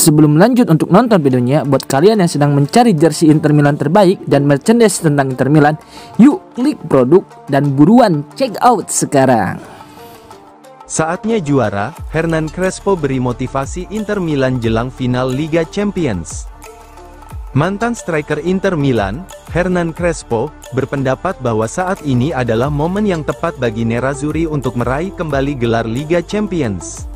Sebelum lanjut untuk nonton videonya, buat kalian yang sedang mencari jersey Inter Milan terbaik dan merchandise tentang Inter Milan, yuk klik produk dan buruan check out sekarang. Saatnya juara, Hernan Crespo beri motivasi Inter Milan jelang final Liga Champions. Mantan striker Inter Milan, Hernan Crespo, berpendapat bahwa saat ini adalah momen yang tepat bagi Nerazzurri untuk meraih kembali gelar Liga Champions.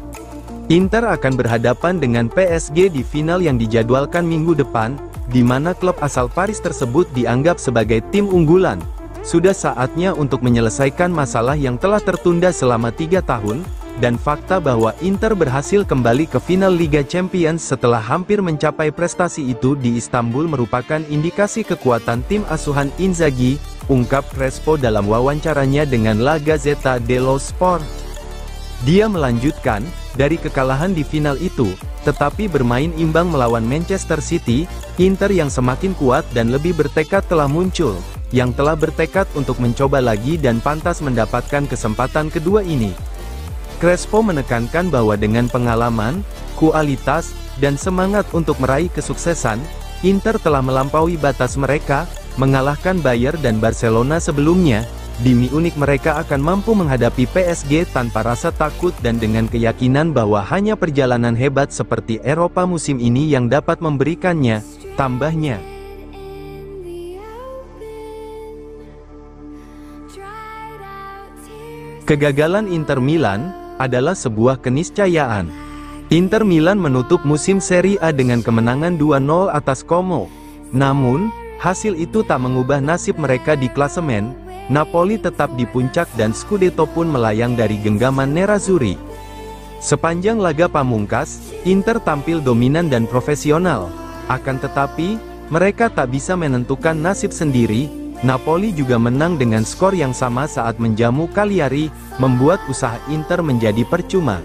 Inter akan berhadapan dengan PSG di final yang dijadwalkan minggu depan, di mana klub asal Paris tersebut dianggap sebagai tim unggulan. Sudah saatnya untuk menyelesaikan masalah yang telah tertunda selama 3 tahun, dan fakta bahwa Inter berhasil kembali ke final Liga Champions setelah hampir mencapai prestasi itu di Istanbul merupakan indikasi kekuatan tim asuhan Inzaghi, ungkap Crespo dalam wawancaranya dengan La Gazzetta dello Sport. Dia melanjutkan, dari kekalahan di final itu, tetapi bermain imbang melawan Manchester City, Inter yang semakin kuat dan lebih bertekad telah muncul, yang telah bertekad untuk mencoba lagi dan pantas mendapatkan kesempatan kedua ini. Crespo menekankan bahwa dengan pengalaman, kualitas, dan semangat untuk meraih kesuksesan, Inter telah melampaui batas mereka, mengalahkan Bayern dan Barcelona sebelumnya. Di Munich mereka akan mampu menghadapi PSG tanpa rasa takut dan dengan keyakinan bahwa hanya perjalanan hebat seperti Eropa musim ini yang dapat memberikannya, tambahnya. Kegagalan Inter Milan adalah sebuah keniscayaan. Inter Milan menutup musim Serie A dengan kemenangan 2-0 atas Como. Namun, hasil itu tak mengubah nasib mereka di klasemen. Napoli tetap di puncak dan Scudetto pun melayang dari genggaman Nerazzurri. Sepanjang laga pamungkas, Inter tampil dominan dan profesional. Akan tetapi, mereka tak bisa menentukan nasib sendiri. Napoli juga menang dengan skor yang sama saat menjamu Cagliari, membuat usaha Inter menjadi percuma.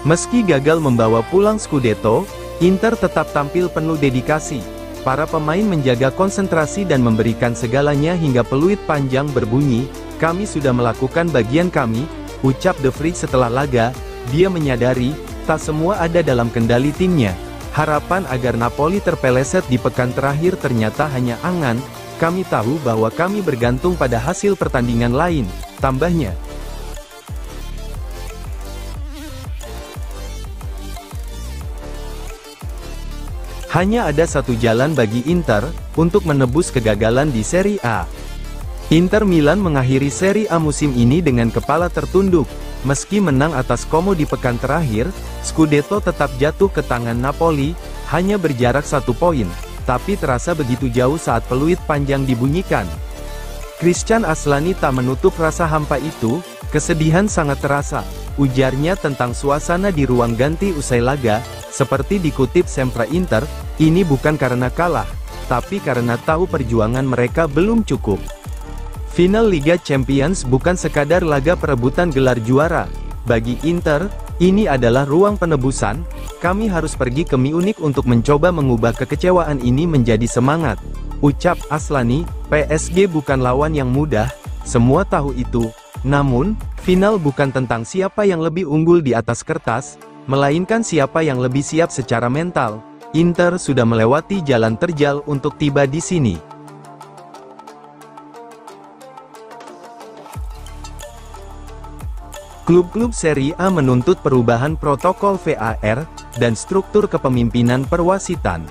Meski gagal membawa pulang Scudetto, Inter tetap tampil penuh dedikasi. Para pemain menjaga konsentrasi dan memberikan segalanya hingga peluit panjang berbunyi, "Kami sudah melakukan bagian kami," ucap De Vrij setelah laga. Dia menyadari, tak semua ada dalam kendali timnya. Harapan agar Napoli terpeleset di pekan terakhir ternyata hanya angan. "Kami tahu bahwa kami bergantung pada hasil pertandingan lain," tambahnya. Hanya ada satu jalan bagi Inter, untuk menebus kegagalan di Serie A. Inter Milan mengakhiri Serie A musim ini dengan kepala tertunduk. Meski menang atas Como di pekan terakhir, Scudetto tetap jatuh ke tangan Napoli, hanya berjarak 1 poin, tapi terasa begitu jauh saat peluit panjang dibunyikan. Christian Aslani tak menutup rasa hampa itu, "Kesedihan sangat terasa," ujarnya tentang suasana di ruang ganti usai laga. Seperti dikutip Sempra Inter, "Ini bukan karena kalah, tapi karena tahu perjuangan mereka belum cukup." Final Liga Champions bukan sekadar laga perebutan gelar juara. Bagi Inter, ini adalah ruang penebusan. "Kami harus pergi ke Munich untuk mencoba mengubah kekecewaan ini menjadi semangat," ucap Aslani. PSG bukan lawan yang mudah, semua tahu itu. Namun, final bukan tentang siapa yang lebih unggul di atas kertas, melainkan siapa yang lebih siap secara mental. Inter sudah melewati jalan terjal untuk tiba di sini. Klub-klub Serie A menuntut perubahan protokol VAR dan struktur kepemimpinan perwasitan.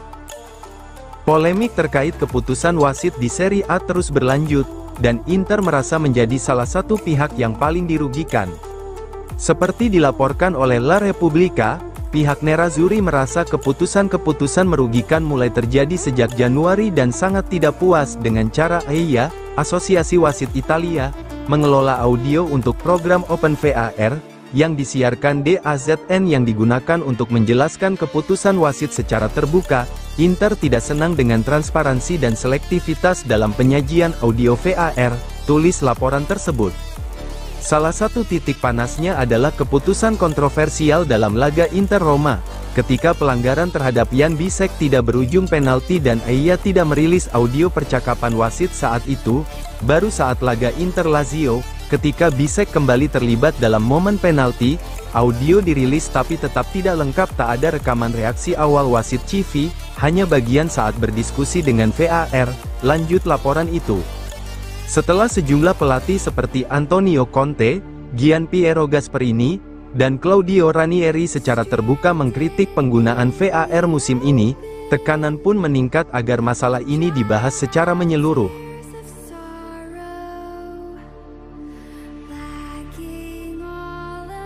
Polemik terkait keputusan wasit di Serie A terus berlanjut, dan Inter merasa menjadi salah satu pihak yang paling dirugikan. Seperti dilaporkan oleh La Repubblica, pihak Nerazzurri merasa keputusan-keputusan merugikan mulai terjadi sejak Januari dan sangat tidak puas dengan cara AIA, Asosiasi Wasit Italia, mengelola audio untuk program Open VAR, yang disiarkan DAZN yang digunakan untuk menjelaskan keputusan wasit secara terbuka. Inter tidak senang dengan transparansi dan selektivitas dalam penyajian audio VAR, tulis laporan tersebut. Salah satu titik panasnya adalah keputusan kontroversial dalam laga Inter Roma, ketika pelanggaran terhadap Jan Bisek tidak berujung penalti dan AIA tidak merilis audio percakapan wasit saat itu. Baru saat laga Inter Lazio, ketika Bisek kembali terlibat dalam momen penalti. Audio dirilis tapi tetap tidak lengkap, tak ada rekaman reaksi awal wasit Civi, hanya bagian saat berdiskusi dengan VAR, lanjut laporan itu. Setelah sejumlah pelatih seperti Antonio Conte, Gianpiero Gasperini, dan Claudio Ranieri secara terbuka mengkritik penggunaan VAR musim ini, tekanan pun meningkat agar masalah ini dibahas secara menyeluruh.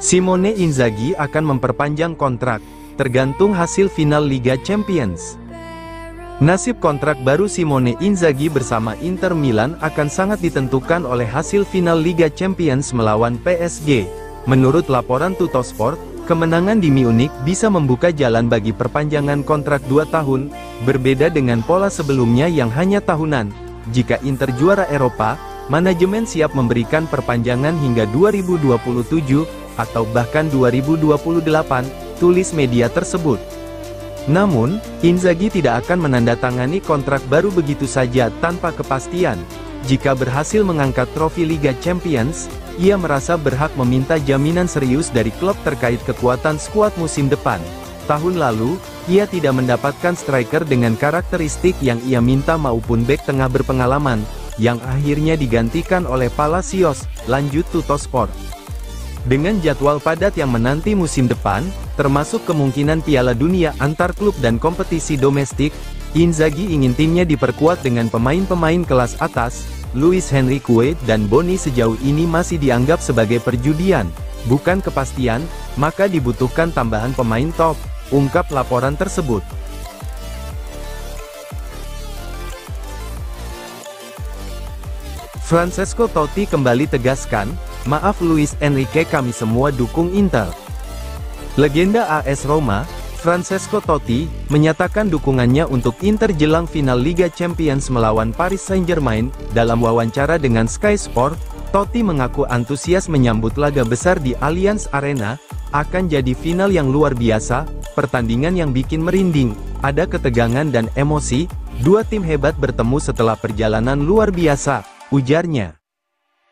Simone Inzaghi akan memperpanjang kontrak, tergantung hasil final Liga Champions. Nasib kontrak baru Simone Inzaghi bersama Inter Milan akan sangat ditentukan oleh hasil final Liga Champions melawan PSG. Menurut laporan Tuttosport, kemenangan di Munich bisa membuka jalan bagi perpanjangan kontrak 2 tahun, berbeda dengan pola sebelumnya yang hanya tahunan. Jika Inter juara Eropa, manajemen siap memberikan perpanjangan hingga 2027, atau bahkan 2028, tulis media tersebut. Namun, Inzaghi tidak akan menandatangani kontrak baru begitu saja tanpa kepastian. Jika berhasil mengangkat trofi Liga Champions, ia merasa berhak meminta jaminan serius dari klub terkait kekuatan skuad musim depan. Tahun lalu, ia tidak mendapatkan striker dengan karakteristik yang ia minta maupun bek tengah berpengalaman, yang akhirnya digantikan oleh Palacios, lanjut Tuttosport. Dengan jadwal padat yang menanti musim depan, termasuk kemungkinan Piala Dunia antar klub dan kompetisi domestik, Inzaghi ingin timnya diperkuat dengan pemain-pemain kelas atas. Luis Henrique dan Boni sejauh ini masih dianggap sebagai perjudian, bukan kepastian, maka dibutuhkan tambahan pemain top, ungkap laporan tersebut. Francesco Totti kembali tegaskan, "Maaf Luis Enrique, kami semua dukung Inter." Legenda AS Roma, Francesco Totti, menyatakan dukungannya untuk Inter jelang final Liga Champions melawan Paris Saint-Germain. Dalam wawancara dengan Sky Sport, Totti mengaku antusias menyambut laga besar di Allianz Arena. Akan jadi final yang luar biasa, pertandingan yang bikin merinding, ada ketegangan dan emosi, dua tim hebat bertemu setelah perjalanan luar biasa, ujarnya.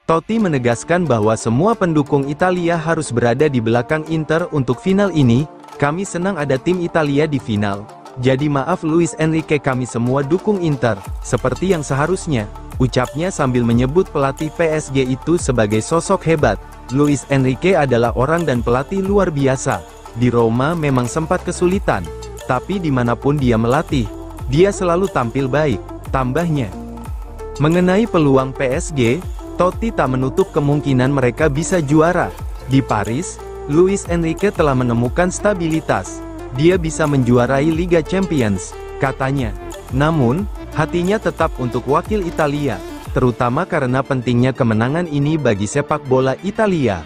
Totti menegaskan bahwa semua pendukung Italia harus berada di belakang Inter untuk final ini. "Kami senang ada tim Italia di final. Jadi maaf Luis Enrique, kami semua dukung Inter, seperti yang seharusnya," ucapnya sambil menyebut pelatih PSG itu sebagai sosok hebat. "Luis Enrique adalah orang dan pelatih luar biasa. Di Roma memang sempat kesulitan, tapi dimanapun dia melatih, dia selalu tampil baik," tambahnya. Mengenai peluang PSG, Totti tak menutup kemungkinan mereka bisa juara. Di Paris, Luis Enrique telah menemukan stabilitas. Dia bisa menjuarai Liga Champions, katanya. Namun, hatinya tetap untuk wakil Italia, terutama karena pentingnya kemenangan ini bagi sepak bola Italia.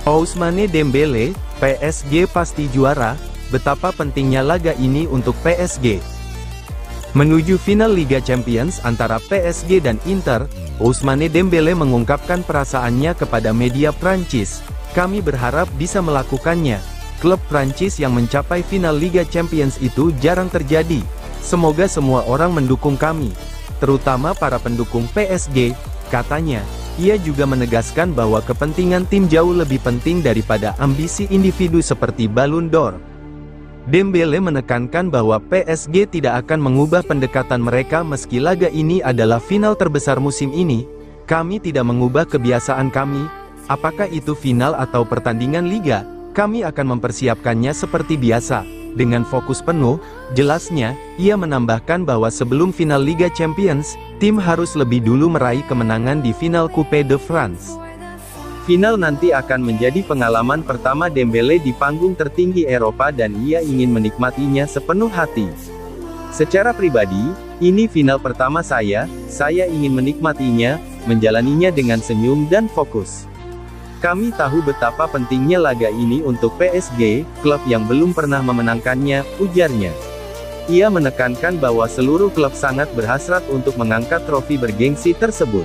Ousmane Dembele, PSG pasti juara. Betapa pentingnya laga ini untuk PSG. Menuju final Liga Champions antara PSG dan Inter, Ousmane Dembele mengungkapkan perasaannya kepada media Prancis. "Kami berharap bisa melakukannya. Klub Prancis yang mencapai final Liga Champions itu jarang terjadi. Semoga semua orang mendukung kami, terutama para pendukung PSG," katanya. Ia juga menegaskan bahwa kepentingan tim jauh lebih penting daripada ambisi individu seperti Ballon d'Or. Dembele menekankan bahwa PSG tidak akan mengubah pendekatan mereka meski laga ini adalah final terbesar musim ini. "Kami tidak mengubah kebiasaan kami, apakah itu final atau pertandingan liga, kami akan mempersiapkannya seperti biasa, dengan fokus penuh," jelasnya. Ia menambahkan bahwa sebelum final Liga Champions, tim harus lebih dulu meraih kemenangan di final Coupe de France. Final nanti akan menjadi pengalaman pertama Dembele di panggung tertinggi Eropa dan ia ingin menikmatinya sepenuh hati. "Secara pribadi, ini final pertama saya ingin menikmatinya, menjalaninya dengan senyum dan fokus. Kami tahu betapa pentingnya laga ini untuk PSG, klub yang belum pernah memenangkannya," ujarnya. Ia menekankan bahwa seluruh klub sangat berhasrat untuk mengangkat trofi bergengsi tersebut.